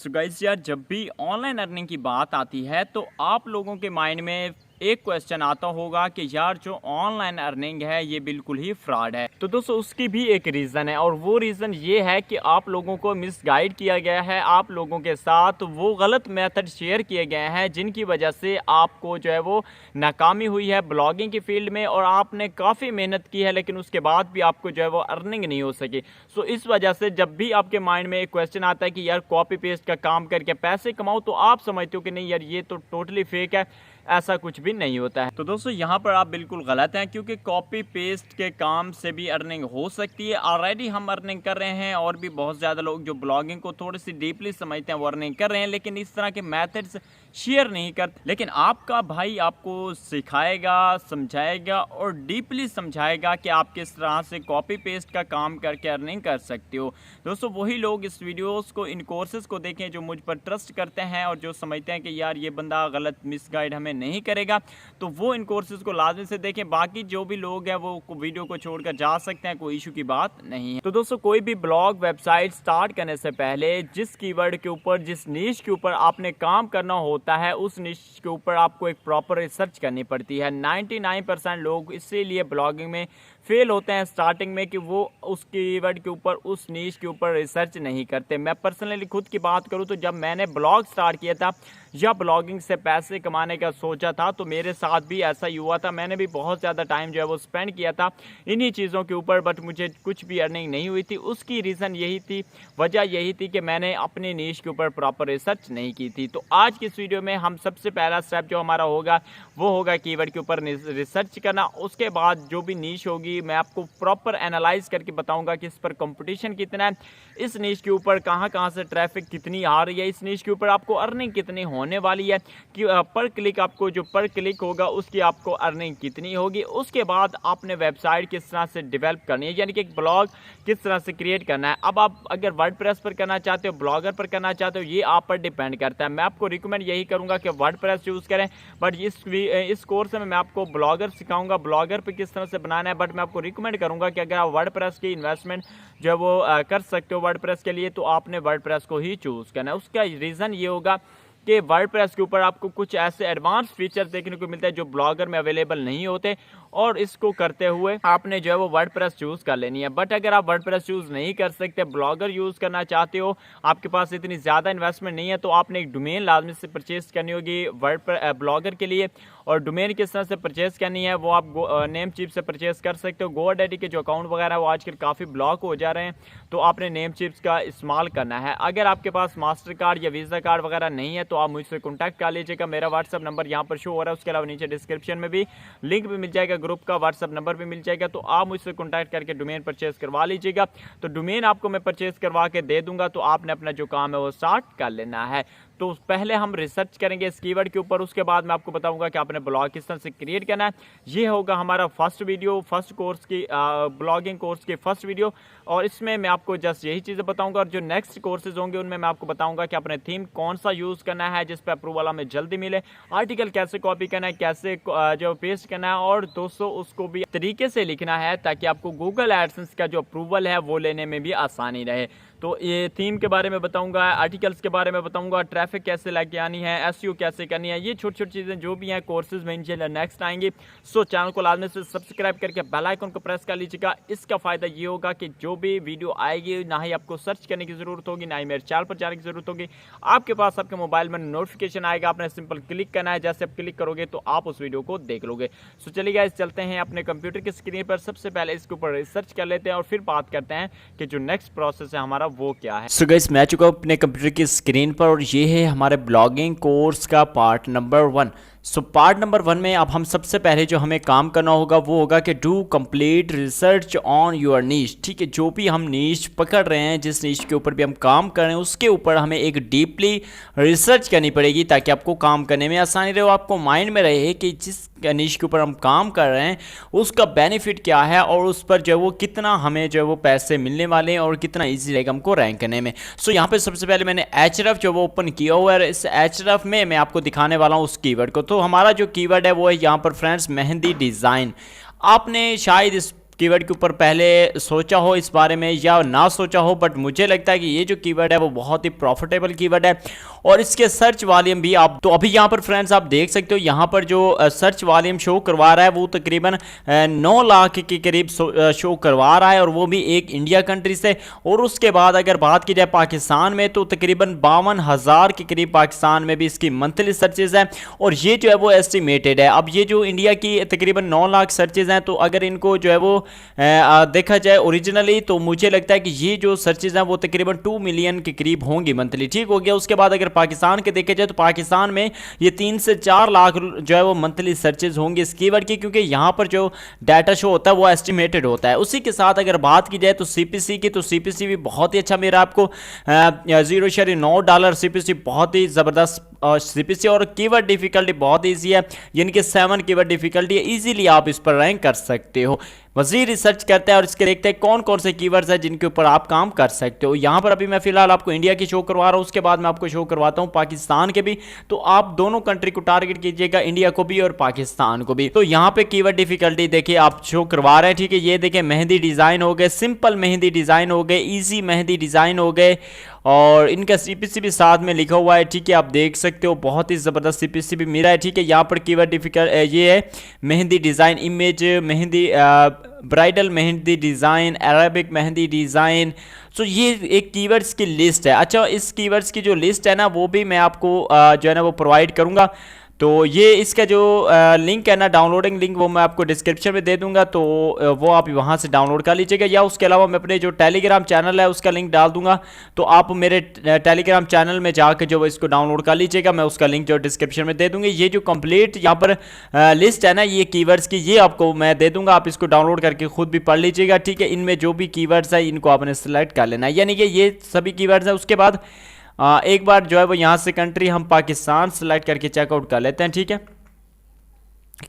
So guys यार, जब भी ऑनलाइन अर्निंग की बात आती है तो आप लोगों के माइंड में एक क्वेश्चन आता होगा कि यार जो ऑनलाइन अर्निंग है ये बिल्कुल ही फ्रॉड है। तो दोस्तों उसकी भी एक रीज़न है और वो रीज़न ये है कि आप लोगों को मिसगाइड किया गया है, आप लोगों के साथ वो गलत मेथड शेयर किए गए हैं जिनकी वजह से आपको जो है वो नाकामी हुई है ब्लॉगिंग की फील्ड में और आपने काफ़ी मेहनत की है लेकिन उसके बाद भी आपको जो है वो अर्निंग नहीं हो सकी। सो इस वजह से जब भी आपके माइंड में एक क्वेश्चन आता है कि यार कॉपी पेस्ट का काम करके पैसे कमाओ, तो आप समझते हो कि नहीं यार ये तो टोटली फेक है, ऐसा कुछ भी नहीं होता है। तो दोस्तों यहाँ पर आप बिल्कुल गलत हैं, क्योंकि कॉपी पेस्ट के काम से भी अर्निंग हो सकती है। ऑलरेडी हम अर्निंग कर रहे हैं और भी बहुत ज़्यादा लोग जो ब्लॉगिंग को थोड़ी सी डीपली समझते हैं वो अर्निंग कर रहे हैं, लेकिन इस तरह के मेथड्स शेयर नहीं करते। लेकिन आपका भाई आपको सिखाएगा, समझाएगा और डीपली समझाएगा कि आप किस तरह से कॉपी पेस्ट का काम करके अर्निंग कर सकते हो। दोस्तों वही लोग इस वीडियोस को, इन कोर्सेज़ को देखें जो मुझ पर ट्रस्ट करते हैं और जो समझते हैं कि यार ये बंदा गलत मिसगाइड हमें नहीं करेगा, तो वो इन कोर्सेज़ को लाजमी से देखें। बाकी जो भी लोग हैं वो वीडियो को छोड़कर जा सकते हैं, कोई इशू की बात नहीं है। तो दोस्तों कोई भी ब्लॉग वेबसाइट स्टार्ट करने से पहले जिस कीवर्ड के ऊपर, जिस नीश के ऊपर आपने काम करना होता है, उस नीश के ऊपर आपको एक प्रॉपर रिसर्च करनी पड़ती है। 99% लोग इसीलिए ब्लॉगिंग में फेल होते हैं स्टार्टिंग में कि वो उस कीवर्ड के ऊपर, उस नीश के ऊपर रिसर्च नहीं करते। मैं पर्सनली खुद की बात करूं तो जब मैंने ब्लॉग स्टार्ट किया था या ब्लॉगिंग से पैसे कमाने का सोचा था, तो मेरे साथ भी ऐसा ही हुआ था। मैंने भी बहुत ज़्यादा टाइम जो है वो स्पेंड किया था इन्हीं चीज़ों के ऊपर, बट मुझे कुछ भी अर्निंग नहीं हुई थी। उसकी रीज़न यही थी, वजह यही थी कि मैंने अपने नीश के ऊपर प्रॉपर रिसर्च नहीं की थी। तो आज की इस वीडियो में हम सबसे पहला स्टेप जो हमारा होगा वो होगा कीवर्ड के ऊपर रिसर्च करना। उसके बाद जो भी नीश होगी मैं आपको प्रॉपर एनालाइज करके बताऊंगा कि इस पर कंपटीशन कितना है, इस नीश के ऊपर कहां कहां से ट्रैफिक कितनी आ रही है, इस नीश के ऊपर आपको अर्निंग कितनी होने वाली है, कि पर क्लिक आपको जो पर क्लिक होगा उसकी आपको अर्निंग कितनी होगी। उसके बाद आपने वेबसाइट किस तरह से डेवलप करनी है, यानी कि एक ब्लॉग किस तरह से क्रिएट करना है। अब आप अगर वर्डप्रेस पर करना चाहते हो, ब्लॉगर पर करना चाहते हो, ये आप पर डिपेंड करता है। मैं आपको रिकमेंड यही करूंगा कि वर्डप्रेस यूज़ करें, बट इस कोर्स में मैं आपको ब्लॉगर सिखाऊंगा, ब्लॉगर पर किस तरह से बनाना है। बट मैं आपको रिकमेंड करूंगा कि अगर आप वर्डप्रेस की इन्वेस्टमेंट जो है वो कर सकते हो वर्डप्रेस के लिए, तो आपने वर्डप्रेस को ही चूज़ करना है। उसका रीज़न ये होगा कि वर्डप्रेस के ऊपर आपको कुछ ऐसे एडवांस फीचर देखने को मिलते हैं जो ब्लॉगर में अवेलेबल नहीं होते, और इसको करते हुए आपने जो है वो वर्डप्रेस चूज़ कर लेनी है। बट अगर आप वर्डप्रेस चूज़ नहीं कर सकते, ब्लॉगर यूज़ करना चाहते हो, आपके पास इतनी ज़्यादा इन्वेस्टमेंट नहीं है, तो आपने एक डोमेन लाजमी से परचेज करनी होगी ब्लॉगर के लिए। और डोमेन किस तरह से परचेज करनी है वो आप नेमचीप से परचेज कर सकते हो। गोडैडी के जो अकाउंट वगैरह वो आजकल काफ़ी ब्लॉक हो जा रहे हैं, तो आपने नेमचीप्स का इस्तेमाल करना है। अगर आपके पास मास्टर कार्ड या वीज़ा कार्ड वगैरह नहीं है तो आप मुझसे कॉन्टैक्ट कर लीजिएगा। मेरा व्हाट्सअप नंबर यहाँ पर शो हो रहा है, उसके अलावा नीचे डिस्क्रिप्शन में भी लिंक भी मिल जाएगा, ग्रुप का व्हाट्सअप नंबर भी मिल जाएगा, तो आप मुझसे कॉन्टैक्ट करके डोमेन परचेज करवा लीजिएगा। तो डोमेन आपको मैं परचेज करवा के दे दूंगा, तो आपने अपना जो काम है वो स्टार्ट कर लेना है। तो पहले हम रिसर्च करेंगे इस कीवर्ड के ऊपर, उसके बाद मैं आपको बताऊंगा कि आपने ब्लॉग किस तरह से क्रिएट करना है। ये होगा हमारा फर्स्ट वीडियो, फर्स्ट कोर्स की ब्लॉगिंग कोर्स की फर्स्ट वीडियो, और इसमें मैं आपको जस्ट यही चीज़ें बताऊंगा। और जो नेक्स्ट कोर्सेज होंगे उनमें मैं आपको बताऊंगा कि अपने थीम कौन सा यूज़ करना है जिस पर अप्रूवल हमें जल्दी मिले, आर्टिकल कैसे कॉपी करना है, कैसे जो पेस्ट करना है, और दोस्तों उसको भी तरीके से लिखना है ताकि आपको गूगल एडसेंस का जो अप्रूवल है वो लेने में भी आसानी रहे। तो ये थीम के बारे में बताऊंगा, आर्टिकल्स के बारे में बताऊंगा, ट्रैफिक कैसे लेके आनी है, एसईओ कैसे करनी है, ये छोटी छोटी चीज़ें जो भी हैं कोर्सेज में इंशाल्लाह नेक्स्ट आएंगी। सो चैनल को लाजमी से सब्सक्राइब करके बेल आइकन को प्रेस कर लीजिएगा। इसका फ़ायदा ये होगा कि जो भी वीडियो आएगी ना ही आपको सर्च करने की ज़रूरत होगी, ना ही मेरे चैनल पर जाने की ज़रूरत होगी, आपके पास आपके मोबाइल में नोटिफिकेशन आएगा, आपने सिंपल क्लिक करना है, जैसे आप क्लिक करोगे तो आप उस वीडियो को देख लोगे। सो चलिए गाइस चलते हैं अपने कंप्यूटर की स्क्रीन पर, सबसे पहले इसके ऊपर रिसर्च कर लेते हैं और फिर बात करते हैं कि जो नेक्स्ट प्रोसेस है हमारा वो क्या है। सो गाइस मैं चुका हूँ अपने कंप्यूटर की स्क्रीन पर और ये है हमारे ब्लॉगिंग कोर्स का part number 1। So part number 1 में अब हम सबसे पहले जो हमें काम करना होगा वो होगा कि do complete research on your niche. ठीक है, जो भी हम नीश पकड़ रहे हैं, जिस नीश के ऊपर भी हम काम कर रहे हैं, उसके ऊपर हमें एक डीपली रिसर्च करनी पड़ेगी ताकि आपको काम करने में आसानी रहे, आपको माइंड में रहे कि जिस नीश के ऊपर हम काम कर रहे हैं उसका बेनिफिट क्या है और उस पर जो है वो कितना हमें जो है वो पैसे मिलने वाले हैं और कितना ईजी रहेगा हमको रैंक करने में। सो यहाँ पे सबसे पहले मैंने एचरफ जो वो ओपन किया हुआ है, इस एचरफ में मैं आपको दिखाने वाला हूँ उस कीवर्ड को। तो हमारा जो कीवर्ड है वो है यहाँ पर फ्रेंड्स मेहंदी डिज़ाइन। आपने शायद इस कीवर्ड के ऊपर पहले सोचा हो इस बारे में या ना सोचा हो, बट मुझे लगता है कि ये जो कीवर्ड है वो बहुत ही प्रॉफिटेबल कीवर्ड है और इसके सर्च वॉल्यूम भी आप तो अभी यहाँ पर फ्रेंड्स आप देख सकते हो यहाँ पर जो सर्च वॉल्यूम शो करवा रहा है वो तकरीबन 9 लाख के करीब शो करवा रहा है और वो भी एक इंडिया कंट्री से। और उसके बाद अगर बात की जाए पाकिस्तान में तो तकरीबन 52,000 के करीब पाकिस्तान में भी इसकी मंथली सर्चेज है और ये जो है वो एस्टिमेटेड है। अब ये जो इंडिया की तकरीबन 9 लाख सर्चेज हैं तो अगर इनको जो है वो देखा जाए ओरिजिनली तो मुझे लगता है कि ये जो सर्चेज हैं वो तकरीबन 2 मिलियन के करीब होंगी मंथली। ठीक हो गया। उसके बाद अगर पाकिस्तान के देखे जाए तो पाकिस्तान में ये 3 से 4 लाख जो है वो मंथली सर्चेज होंगे इस कीवर्ड की, क्योंकि यहाँ पर जो डाटा शो होता है वो एस्टिमेटेड होता है। उसी के साथ अगर बात की जाए तो सीपीसी की, तो सीपीसी भी बहुत ही अच्छा मेरा आपको $0.9 सीपीसी बहुत ही ज़बरदस्त सीपीसी और कीवर्ड डिफिकल्टी बहुत ईजी है, यानी कि 7 कीवर्ड डिफिकल्टी है, इजीली आप इस पर रैंक कर सकते हो। मज़ीद रिसर्च करते हैं और इसके देखते हैं कौन कौन से कीवर्ड्स हैं जिनके ऊपर आप काम कर सकते हो। यहाँ पर अभी मैं फिलहाल आपको इंडिया की शो करवा रहा हूँ, उसके बाद मैं आपको शो करवाता हूँ पाकिस्तान के भी, तो आप दोनों कंट्री को टारगेट कीजिएगा, इंडिया को भी और पाकिस्तान को भी। तो यहाँ पे कीवर्ड डिफिकल्टी देखिए आप शो करवा रहे हैं। ठीक है, ये देखिए मेहंदी डिज़ाइन हो गए, सिंपल मेहंदी डिज़ाइन हो गए, ईजी मेहंदी डिज़ाइन हो गए और इनका सीपीसी भी साथ में लिखा हुआ है। ठीक है, आप देख सकते हो बहुत ही ज़बरदस्त सीपीसी भी मिला है। ठीक है, यहाँ पर कीवर्ड डिफिकल्ट ये है mehndi design, image mehndi, bridal mehndi design, Arabic mehndi design. So ये एक कीवर्ड्स की लिस्ट है। अच्छा, इस कीवर्ड्स की जो लिस्ट है ना वो भी मैं आपको जो है ना वो प्रोवाइड करूँगा। तो ये इसका जो लिंक है ना, डाउनलोडिंग लिंक, वो मैं आपको डिस्क्रिप्शन में दे दूंगा, तो वो आप वहाँ से डाउनलोड कर लीजिएगा। या उसके अलावा मैं अपने जो टेलीग्राम चैनल है उसका लिंक डाल दूंगा, तो आप मेरे टेलीग्राम चैनल में जाकर जो इसको डाउनलोड कर लीजिएगा। मैं उसका लिंक जो डिस्क्रिप्शन में दे दूंगी। ये जो कंप्लीट यहाँ पर लिस्ट है ना ये कीवर्ड्स की, ये आपको मैं दे दूंगा, आप इसको डाउनलोड करके खुद भी पढ़ लीजिएगा। ठीक है, इनमें जो भी कीवर्ड्स है इनको आपने सेलेक्ट कर लेना है, यानी कि ये सभी कीवर्ड्स है। उसके बाद एक बार जो है वो यहाँ से कंट्री हम पाकिस्तान सेलेक्ट करके चेकआउट कर लेते हैं। ठीक है,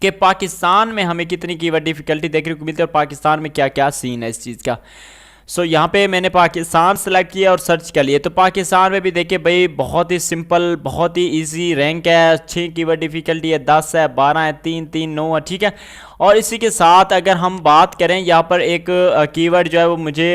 कि पाकिस्तान में हमें कितनी कीवर्ड डिफिकल्टी देखने को मिलती है और पाकिस्तान में क्या क्या सीन है इस चीज़ का। सो यहाँ पे मैंने पाकिस्तान सेलेक्ट किया और सर्च कर लिया, तो पाकिस्तान में भी देखिए भाई बहुत ही सिंपल, बहुत ही इजी रैंक है। 6 कीवर्ड डिफिकल्टी है, 10 है, 12 है, 3, 3, 9 है। ठीक है, और इसी के साथ अगर हम बात करें यहाँ पर एक कीवर्ड जो है वो मुझे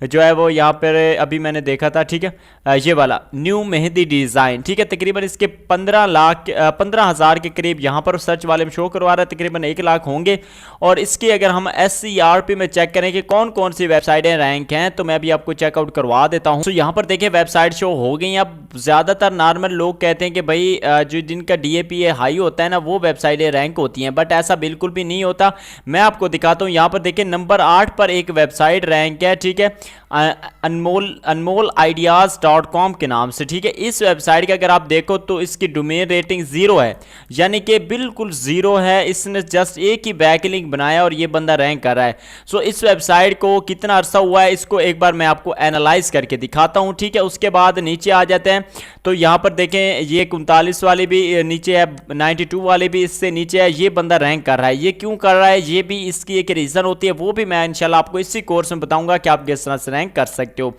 जो है वो यहाँ पर अभी मैंने देखा था। ठीक है, ये वाला न्यू मेहंदी डिज़ाइन। ठीक है, तकरीबन इसके 15,000 के करीब यहाँ पर सर्च वाले में शो करवा रहा है, तकरीबन 1 लाख होंगे। और इसकी अगर हम SCRP में चेक करें कि कौन कौन सी वेबसाइटें रैंक हैं, तो मैं अभी आपको चेकआउट करवा देता हूँ। तो यहाँ पर देखिए वेबसाइट शो हो गई हैं। अब ज़्यादातर नॉर्मल लोग कहते हैं कि भाई जो जिनका DAPA हाई होता है ना वो वेबसाइटें रैंक होती हैं, बट ऐसा बिल्कुल भी नहीं होता। मैं आपको दिखाता हूँ। यहाँ पर देखिए नंबर 8 पर एक वेबसाइट रैंक है। ठीक है, अनमोल ideas.com के नाम से। ठीक है, इस वेबसाइट का अगर आप देखो तो इसकी डोमेन रेटिंग 0 है, यानी कि बिल्कुल 0 है। इसने जस्ट एक ही बैकलिंक बनाया और ये बंदा रैंक कर रहा है। सो इस वेबसाइट को कितना अरसा हुआ है इसको एक बार मैं आपको एनालाइज करके दिखाता हूँ। ठीक है, उसके बाद नीचे आ जाते हैं तो यहाँ पर देखें ये 39 वाली भी नीचे है, 92 वाली भी इससे नीचे है। ये बंदा रैंक कर रहा है, ये क्यों कर रहा है, ये भी इसकी एक रीज़न होती है, वो भी मैं इंशाल्लाह आपको इसी कोर्स में बताऊंगा कि आप किस तरह से रैंक कर सकते हो।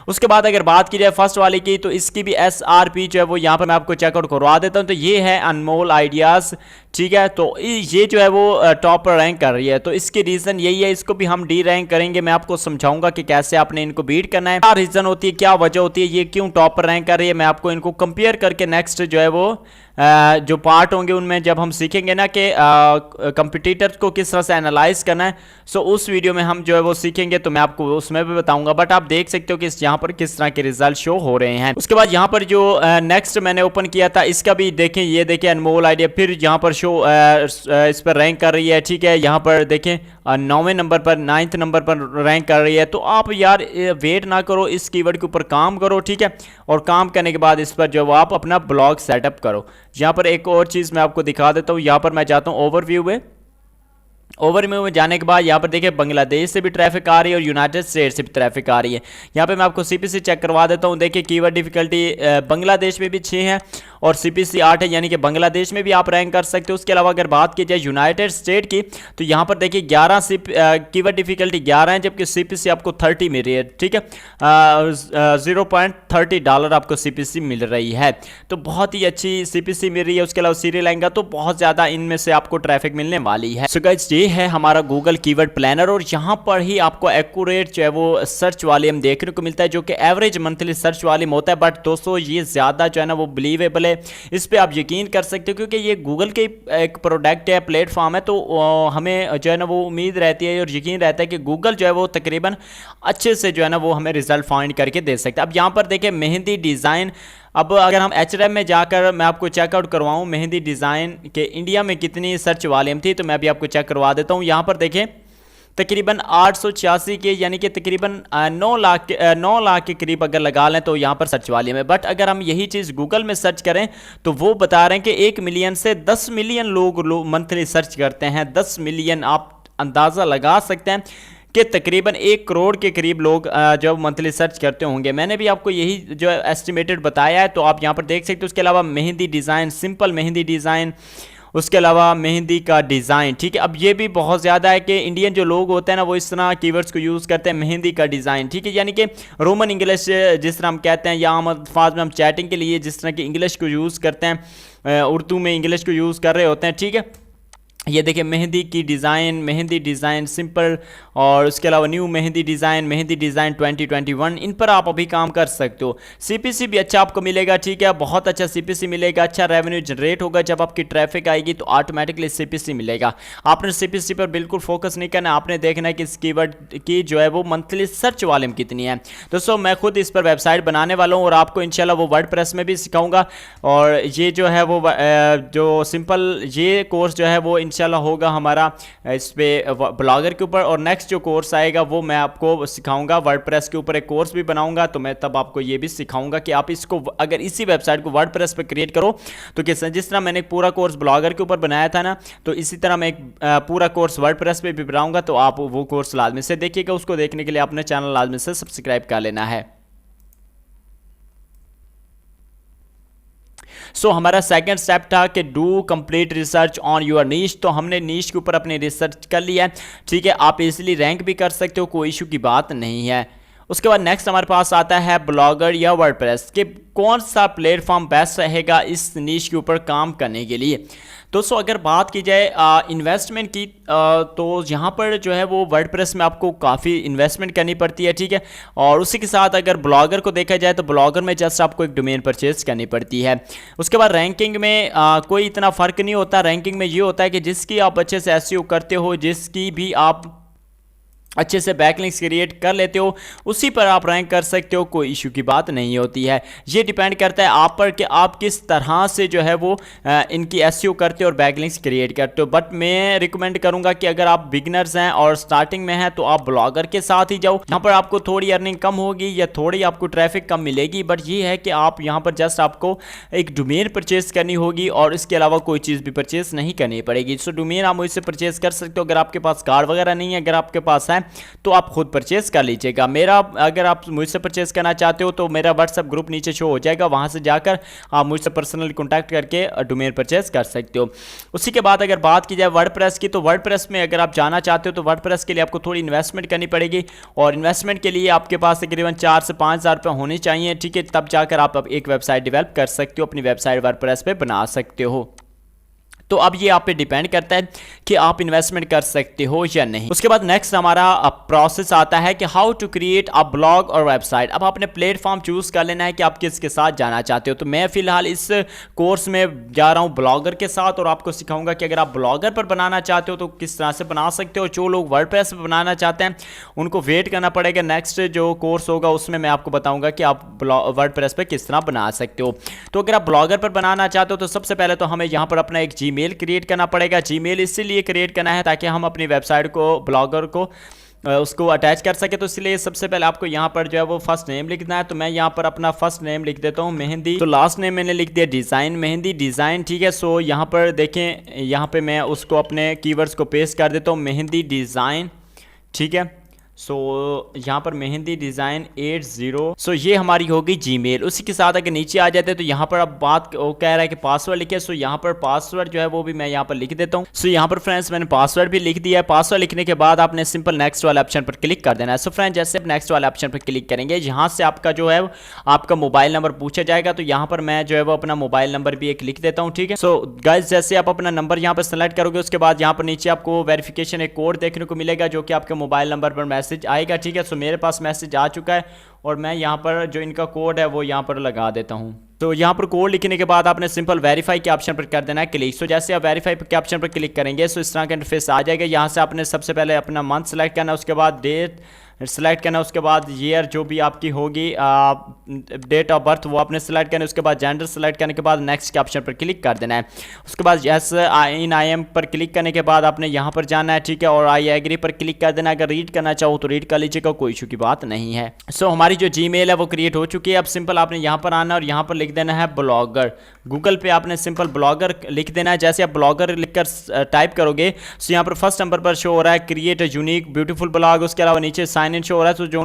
उसके बाद अगर बात की जाए फर्स्ट वाले की, तो इसकी भी SRP जो है वो यहाँ पर मैं आपको चेकआउट करवा देता हूँ। तो ये है अनमोल आइडियाज़। ठीक है, तो ये जो है वो टॉप पर रैंक कर रही है, तो इसकी रीज़न यही है। इसको भी हम डी रैंक करेंगे, मैं आपको समझाऊंगा कि कैसे आपने इनको बीट करना है, क्या रीज़न होती है, क्या वजह होती है, ये क्यों टॉप पर रैंक कर रही है। मैं आपको इनको कंपेयर करके नेक्स्ट जो है वो जो पार्ट होंगे उनमें जब हम सीखेंगे ना कि कंपिटिटर्स को किस तरह से एनालाइज करना है, सो उस वीडियो में हम जो है वो सीखेंगे, तो मैं आपको उसमें भी बताऊंगा। बट आप देख सकते हो कि यहाँ पर किस तरह के रिजल्ट शो हो रहे हैं। उसके बाद यहाँ पर जो नेक्स्ट मैंने ओपन किया था इसका भी देखें, ये देखें अनमोल आइडिया, फिर यहाँ पर शो इस पर रैंक कर रही है। ठीक है, यहाँ पर देखें 9वें नंबर पर, 9th नंबर पर रैंक कर रही है। तो आप यार वेट ना करो, इस कीवर्ड के ऊपर काम करो। ठीक है, और काम करने के बाद इस पर जो आप अपना ब्लॉग सेटअप करो। यहाँ पर एक और चीज़ मैं आपको दिखा देता हूँ। यहाँ पर मैं जाता हूँ ओवरव्यू में। ओवरव्यू में जाने के बाद यहाँ पर देखिए बांग्लादेश से भी ट्रैफिक आ रही है और यूनाइटेड स्टेट से भी ट्रैफिक आ रही है। यहाँ पे मैं आपको CPC चेक करवा देता हूँ। देखिए कीवर्ड डिफिकल्टी बांग्लादेश में भी 6 है और CPC 8 है, यानी कि बांग्लादेश में भी आप रैंक कर सकते हो। उसके अलावा अगर बात की जाए यूनाइटेड स्टेट की, तो यहाँ पर देखिए 11 कीवर्ड डिफिकल्टी 11 है, जबकि CPC आपको 30 मिल रही है। ठीक है, $0.30 आपको CPC मिल रही है, तो बहुत ही अच्छी CPC मिल रही है। उसके अलावा श्रीलंका तो बहुत ज़्यादा इनमें से आपको ट्रैफिक मिलने वाली है। सो गाइस ये है हमारा गूगल कीवर्ड प्लानर और यहाँ पर ही आपको एक्यूरेट जो है वो सर्च वॉल्यूम देखने को मिलता है, जो कि एवरेज मंथली सर्च वॉल्यूम होता है। बट दोस्तों ये ज़्यादा जो है ना वो बिलीवेबल है, इस पर आप यकीन कर सकते हो, क्योंकि ये गूगल के एक प्रोडक्ट है, प्लेटफॉर्म है। तो हमें जो है ना वो उम्मीद रहती है और यकीन रहता है कि गूगल जो है वो तकरीबन अच्छे से जो है ना वो हमें रिजल्ट फाइंड करके दे सकता है। अब यहाँ पर देखिए मेहंदी डिज़ाइन, अब अगर हम HRM में जाकर मैं आपको चेकआउट करवाऊँ मेहंदी डिज़ाइन के इंडिया में कितनी सर्च वॉल्यूम थी, तो मैं अभी आपको चेक करवा देता हूँ। यहाँ पर देखें तकरीबन 886 के, यानी कि तकरीबन 9 लाख के करीब अगर लगा लें तो यहाँ पर सर्च वॉल्यूम है। बट अगर हम यही चीज़ गूगल में सर्च करें तो वो बता रहे हैं कि 1 मिलियन से 10 मिलियन लोग मंथली सर्च करते हैं। 10 मिलियन, आप अंदाज़ा लगा सकते हैं कि तकरीबन 1 करोड़ के करीब लोग जो मंथली सर्च करते होंगे। मैंने भी आपको यही जो एस्टिमेटेड बताया है, तो आप यहाँ पर देख सकते हो। उसके अलावा mehndi design, simple mehndi design, उसके अलावा मेहंदी का डिज़ाइन, ठीक है। अब ये भी बहुत ज़्यादा है कि इंडियन जो लोग होते हैं ना वो इस तरह कीवर्ड्स को यूज़ करते हैं, मेहंदी का डिज़ाइन, ठीक है। यानी कि रोमन इंग्लिश जिस तरह हम कहते हैं, या हम अल्फाज में हम चैटिंग के लिए जिस तरह की इंग्लिश को यूज़ करते हैं, उर्दू में इंग्लिश को यूज़ कर रहे होते हैं, ठीक है। ये देखिए मेहंदी की डिज़ाइन, मेहंदी डिज़ाइन सिंपल, और उसके अलावा न्यू मेहंदी डिज़ाइन 2021, इन पर आप अभी काम कर सकते हो। CPC भी अच्छा आपको मिलेगा, ठीक है, बहुत अच्छा CPC मिलेगा, अच्छा रेवेन्यू जनरेट होगा। जब आपकी ट्रैफिक आएगी तो ऑटोमेटिकली CPC मिलेगा। आपने CPC पर बिल्कुल फोकस नहीं करना, आपने देखना है कि इस कीवर्ड की जो है वो मंथली सर्च वॉल्यूम कितनी है। दोस्तों मैं खुद इस पर वेबसाइट बनाने वाला हूँ और आपको इंशाल्लाह वो वर्डप्रेस में भी सिखाऊंगा। और ये जो है वो जो सिंपल ये कोर्स जो है वो इंशाल्लाह होगा हमारा इस पे ब्लॉगर के ऊपर, और नेक्स्ट जो कोर्स आएगा वो मैं आपको सिखाऊंगा वर्डप्रेस के ऊपर, एक कोर्स भी बनाऊंगा। तो मैं तब आपको ये भी सिखाऊंगा कि आप इसको अगर इसी वेबसाइट को वर्डप्रेस पे क्रिएट करो तो जिस तरह मैंने एक पूरा कोर्स ब्लॉगर के ऊपर बनाया था ना, तो इसी तरह मैं एक पूरा कोर्स वर्डप्रेस पे भी बनाऊंगा। तो आप वो कोर्स लाजमी से देखिएगा। उसको देखने के लिए अपने चैनल लाजमी से सब्सक्राइब कर लेना है। सो हमारा सेकंड स्टेप था कि do complete research on your niche. तो हमने नीश के ऊपर अपनी रिसर्च कर लिया है, ठीक है। आप इजीली रैंक भी कर सकते हो, कोई इशू की बात नहीं है। उसके बाद नेक्स्ट हमारे पास आता है ब्लॉगर या वर्डप्रेस कि कौन सा प्लेटफॉर्म बेस्ट रहेगा इस नीश के ऊपर काम करने के लिए। दोस्तों अगर बात की जाए इन्वेस्टमेंट की, तो यहाँ पर जो है वो वर्डप्रेस में आपको काफ़ी इन्वेस्टमेंट करनी पड़ती है, ठीक है। और उसी के साथ अगर ब्लॉगर को देखा जाए तो ब्लॉगर में जस्ट आपको एक डोमेन परचेज करनी पड़ती है। उसके बाद रैंकिंग में कोई इतना फ़र्क नहीं होता। रैंकिंग में ये होता है कि जिसकी आप अच्छे से एसईओ करते हो, जिसकी भी आप अच्छे से बैकलिंक्स क्रिएट कर लेते हो, उसी पर आप रैंक कर सकते हो, कोई इशू की बात नहीं होती है। ये डिपेंड करता है आप पर कि आप किस तरह से जो है वो इनकी एसईओ करते हो और बैकलिंक्स क्रिएट करते हो। बट मैं रिकमेंड करूंगा कि अगर आप बिगनर्स हैं और स्टार्टिंग में हैं तो आप ब्लॉगर के साथ ही जाओ। यहाँ पर आपको थोड़ी अर्निंग कम होगी या थोड़ी आपको ट्रैफिक कम मिलेगी, बट ये है कि आप यहाँ पर जस्ट आपको एक डोमेन परचेज करनी होगी और इसके अलावा कोई चीज़ भी परचेज नहीं करनी पड़ेगी। सो डोमेन आप मुझसे परचेज कर सकते हो। अगर आपके पास कार्ड वगैरह नहीं है, अगर आपके पास है तो आप खुद परचेज कर लीजिएगा। मेरा अगर आप मुझसे परचेज करना चाहते हो तो मेरा व्हाट्सएप ग्रुप नीचे शो हो जाएगा, वहां से जाकर आप मुझसे पर्सनली कॉन्टैक्ट करके डोमेन परचेज कर सकते हो। उसी के बाद अगर बात की जाए वर्डप्रेस की, तो वर्डप्रेस में अगर आप जाना चाहते हो तो वर्डप्रेस के लिए आपको थोड़ी इन्वेस्टमेंट करनी पड़ेगी, और इन्वेस्टमेंट के लिए आपके पास तकरीबन 4 से 5 हज़ार रुपये होने चाहिए, ठीक है। तब जाकर आप अब एक वेबसाइट डेवलप कर सकते हो, अपनी वेबसाइट वर्डप्रेस पे बना सकते हो। तो अब ये आप पे डिपेंड करता है कि आप इन्वेस्टमेंट कर सकते हो या नहीं। उसके बाद नेक्स्ट हमारा प्रोसेस आता है कि how to create a blog और वेबसाइट। अब आपने प्लेटफॉर्म चूज कर लेना है कि आप किसके साथ जाना चाहते हो। तो मैं फिलहाल इस कोर्स में जा रहा हूँ ब्लॉगर के साथ, और आपको सिखाऊंगा कि अगर आप ब्लॉगर पर बनाना चाहते हो तो किस तरह से बना सकते हो। जो लोग वर्डप्रेस पर बनाना चाहते हैं उनको वेट करना पड़ेगा, नेक्स्ट जो कोर्स होगा उसमें मैं आपको बताऊंगा कि आप वर्डप्रेस पर किस तरह बना सकते हो। तो अगर आप ब्लॉगर पर बनाना चाहते हो तो सबसे पहले तो हमें यहाँ पर अपना एक जीमेल क्रिएट करना पड़ेगा। जीमेल इसीलिए क्रिएट करना है ताकि हम अपनी वेबसाइट को, ब्लॉगर को उसको अटैच कर सके। तो इसलिए सबसे पहले आपको यहाँ पर जो है वो फर्स्ट नेम लिखना है। तो मैं यहाँ पर अपना फर्स्ट नेम लिख देता हूँ मेहंदी, तो लास्ट नेम मैंने लिख दिया डिज़ाइन, मेहंदी डिज़ाइन, ठीक है। सो यहाँ पर देखें, यहाँ पे मैं उसको अपने कीवर्ड्स को पेस्ट कर देता हूँ, मेहंदी डिज़ाइन, ठीक है। सो यहाँ पर मेहंदी डिज़ाइन 80। सो ये हमारी होगी जीमेल। उसी के साथ अगर नीचे आ जाते हैं तो यहाँ पर अब बात वो कह रहा है कि पासवर्ड लिखे। सो यहाँ पर पासवर्ड जो है वो भी मैं यहाँ पर लिख देता हूँ। सो यहाँ पर फ्रेंड्स मैंने पासवर्ड भी लिख दिया है। पासवर्ड लिखने के बाद आपने सिंपल नेक्स्ट वाले ऑप्शन पर क्लिक कर देना है। सो फ्रेंड्स जैसे आप नेक्स्ट वाले ऑप्शन पर क्लिक करेंगे, यहाँ से आपका जो है आपका मोबाइल नंबर पूछा जाएगा। तो यहाँ पर मैं जो है वो अपना मोबाइल नंबर भी एक लिख देता हूँ, ठीक है। सो गाइस जैसे आप अपना नंबर यहाँ पर सेलेक्ट करोगे, उसके बाद यहाँ पर नीचे आपको वेरिफिकेशन एक कोड देखने को मिलेगा जो कि आपके मोबाइल नंबर पर मैसेज आएगा, ठीक है। सो मेरे पास मैसेज आ चुका है और मैं यहाँ पर जो इनका कोड है वो यहाँ पर लगा देता हूँ। तो यहाँ पर कोड लिखने के बाद आपने सिंपल वेरीफाई के ऑप्शन पर कर देना है क्लिक। सो जैसे आप वेरीफाई के ऑप्शन पर क्लिक करेंगे सो इस तरह का इंटरफेस आ जाएगा। यहाँ से आपने सबसे पहले अपना मंथ सेलेक्ट करना है, उसके बाद डेट सेलेक्ट करना है, उसके बाद ईयर जो भी आपकी होगी डेट ऑफ बर्थ वो आपने सेलेक्ट करना है, उसके बाद जेंडर सेलेक्ट करने के बाद नेक्स्ट के ऑप्शन पर क्लिक कर देना है। उसके बाद यस इन आई एम पर क्लिक करने के बाद आपने यहाँ पर जाना है, ठीक है, और आई एग्री पर क्लिक कर देना है। अगर रीड करना चाहो तो रीड कर लीजिएगा, कोई इशू की बात नहीं है। सो हमारी जो जीमेल है वो क्रिएट हो चुकी है। अब सिंपल आपने यहाँ पर आना और यहाँ पर लिख देना है ब्लॉगर। गूगल पे आपने सिंपल ब्लॉगर लिख देना है। जैसे आप ब्लॉगर लिखकर टाइप करोगे तो यहाँ पर फर्स्ट नंबर पर शो हो रहा है create a unique beautiful blog, उसके अलावा नीचे साइन इन शो हो रहा है। तो जो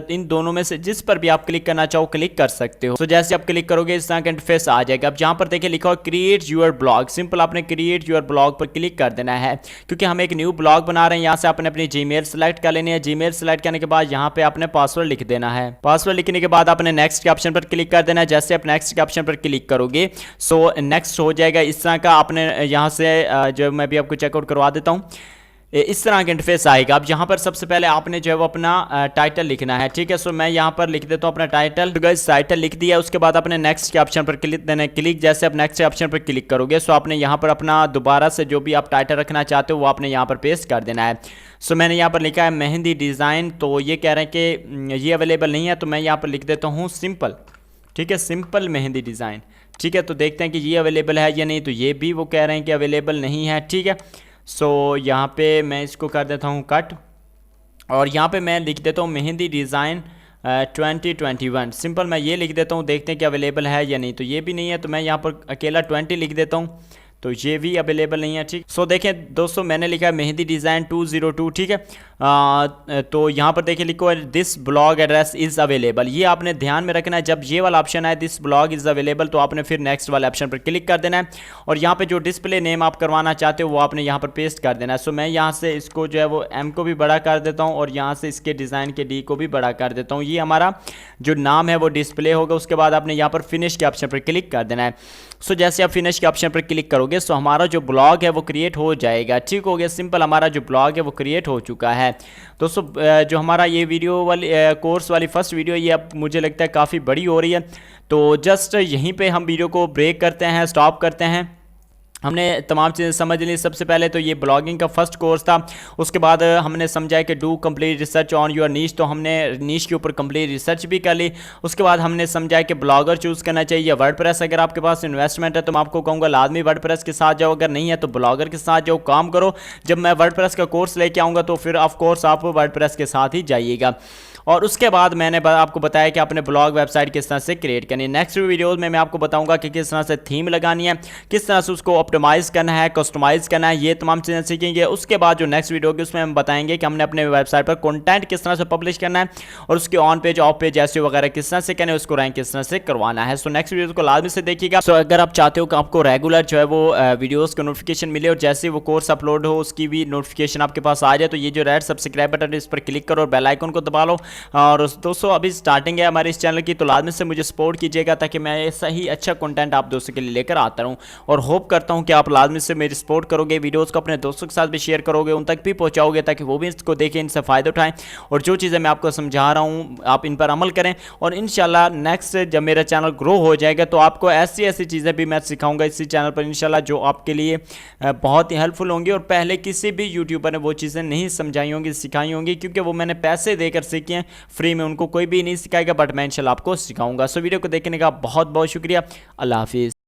इन दोनों में से जिस पर भी आप क्लिक करना चाहो क्लिक कर सकते हो। तो जैसे आप क्लिक करोगे इस तरह का इंटरफेस आ जाएगा। अब जहां पर देखिए लिखा हो क्रिएट यूर ब्लॉग, सिंपल आपने क्रिएट यूर ब्लॉग पर क्लिक कर देना है, क्योंकि हम एक न्यू ब्लॉग बना रहे हैं। यहाँ से आपने अपनी जीमेल सेलेक्ट कर लेनी है। जीमेल सेलेक्ट करने के बाद यहाँ पे आपने पासवर्ड लिख देना है। पासवर्ड लिखने के बाद आपने नेक्स्ट के ऑप्शन पर क्लिक कर देना है। जैसे आप नेक्स्ट के ऑप्शन पर क्लिक करोगे सो नेक्स्ट हो जाएगा इस तरह का। आपने यहाँ से जो मैं भी आपको चेकआउट करवा देता हूँ, इस तरह का इंटरफेस आएगा। अब यहाँ पर सबसे पहले आपने जो है वो अपना टाइटल लिखना है, ठीक है। सो मैं यहाँ पर लिख देता हूँ अपना टाइटल। तो गाइस टाइटल लिख दिया, उसके बाद आपने नेक्स्ट के ऑप्शन पर क्लिक देना है क्लिक। जैसे आप नेक्स्ट के ऑप्शन पर क्लिक करोगे सो आपने यहाँ पर अपना दोबारा से जो भी आप टाइटल रखना चाहते हो वो आपने यहाँ पर पेस्ट कर देना है। सो मैंने यहाँ पर लिखा है मेहंदी डिज़ाइन, तो ये कह रहे हैं कि ये अवेलेबल नहीं है, तो मैं यहाँ पर लिख देता हूँ सिंपल, ठीक है, सिंपल मेहंदी डिज़ाइन, ठीक है। तो देखते हैं कि ये अवेलेबल है या नहीं। तो ये भी वो कह रहे हैं कि अवेलेबल नहीं है, ठीक है। सो यहाँ पे मैं इसको कर देता हूँ कट और यहाँ पे मैं लिख देता हूँ मेहंदी डिज़ाइन 2021। सिंपल मैं ये लिख देता हूँ, देखते हैं कि अवेलेबल है या नहीं। तो ये भी नहीं है, तो मैं यहाँ पर अकेला 20 लिख देता हूँ, तो ये भी अवेलेबल नहीं है, ठीक। सो देखें दोस्तों मैंने लिखा है मेहंदी डिज़ाइन 202, ठीक है। तो यहाँ पर देखिए लिखो this blog address is available. ये आपने ध्यान में रखना है, जब ये वाला ऑप्शन है दिस ब्लॉग इज़ अवेलेबल तो आपने फिर नेक्स्ट वाले ऑप्शन पर क्लिक कर देना है और यहाँ पे जो डिस्प्ले नेम आप करवाना चाहते हो वो आपने यहाँ पर पेस्ट कर देना है। सो मैं यहाँ से इसको जो है वो एम को भी बड़ा कर देता हूँ और यहाँ से इसके डिज़ाइन के डी को भी बड़ा कर देता हूँ। ये हमारा जो नाम है वो डिस्प्ले होगा। उसके बाद आपने यहाँ पर फिनिश के ऑप्शन पर क्लिक कर देना है। सो जैसे आप फिनिश के ऑप्शन पर क्लिक करोगे सो हमारा जो ब्लॉग है वो क्रिएट हो जाएगा, ठीक हो गया। सिंपल हमारा जो ब्लॉग है वो क्रिएट हो चुका है। दोस्तों जो हमारा ये वीडियो वाली कोर्स वाली फर्स्ट वीडियो ये अब मुझे लगता है काफ़ी बड़ी हो रही है, तो जस्ट यहीं पे हम वीडियो को ब्रेक करते हैं, स्टॉप करते हैं। हमने तमाम चीज़ें समझ ली। सबसे पहले तो ये ब्लॉगिंग का फर्स्ट कोर्स था, उसके बाद हमने समझा कि do complete research on your niche, तो हमने नीश के ऊपर कंप्लीट रिसर्च भी कर ली। उसके बाद हमने समझा कि ब्लॉगर चूज़ करना चाहिए या वर्डप्रेस। अगर आपके पास इन्वेस्टमेंट है तो मैं आपको कहूँगा लाजमी वर्डप्रेस के साथ जाओ, अगर नहीं है तो ब्लॉगर के साथ जाओ, काम करो। जब मैं वर्डप्रेस का कोर्स लेके आऊँगा तो फिर ऑफ कोर्स आप वर्डप्रेस के साथ ही जाइएगा। और उसके बाद मैंने आपको बताया कि आपने ब्लॉग वेबसाइट किस तरह से क्रिएट करनी है। नेक्स्ट वीडियोज़ में मैं आपको बताऊंगा कि किस तरह से थीम लगानी है, किस तरह से उसको ऑप्टिमाइज़ करना है, कस्टमाइज़ करना है, ये तमाम चीज़ें सीखेंगे। उसके बाद जो नेक्स्ट वीडियो होगी उसमें हम बताएंगे कि हमने अपने वेबसाइट पर कंटेंट किस तरह से पब्लिश करना है और उसके ऑन पेज ऑफ पेज ऐसे वगैरह किस तरह से करना है, उसको रैंक किस तरह से करवाना है। सो नेक्स्ट वीडियो को लाजमी से देखिएगा। सो अगर आप चाहते हो कि आपको रेगुलर जो है वो वीडियोज़ का नोटिफिकेशन मिले और जैसे वो कोर्स अपलोड हो उसकी भी नोटिफिकेशन आपके पास आ जाए, तो ये जो रेड सब्सक्राइब बटन है इस पर क्लिक करो और बेल आइकन को दबा लो। और दोस्तों अभी स्टार्टिंग है हमारे इस चैनल की, तो लाजमी से मुझे सपोर्ट कीजिएगा ताकि मैं ऐसा ही अच्छा कंटेंट आप दोस्तों के लिए लेकर आता रहूं। और होप करता हूं कि आप लाजमी से मेरी सपोर्ट करोगे, वीडियोस को अपने दोस्तों के साथ भी शेयर करोगे, उन तक भी पहुंचाओगे ताकि वो भी इसको देखें, इनसे फ़ायदा उठाएं। और जो चीज़ें मैं आपको समझा रहा हूँ आप इन पर अमल करें और इंशाल्लाह नेक्स्ट जब मेरा चैनल ग्रो हो जाएगा तो आपको ऐसी ऐसी चीज़ें भी मैं सिखाऊँगा इसी चैनल पर इंशाल्लाह जो आपके लिए बहुत ही हेल्पफुल होंगी और पहले किसी भी यूट्यूबर ने वो चीज़ें नहीं समझाई होंगी, सिखाई होंगी, क्योंकि वो मैंने पैसे देकर सीखी हैं, फ्री में उनको कोई भी नहीं सिखाएगा, बट मैं इंशाल्लाह आपको सिखाऊंगा। सो वीडियो को देखने का बहुत बहुत शुक्रिया। अल्लाह हाफिज़।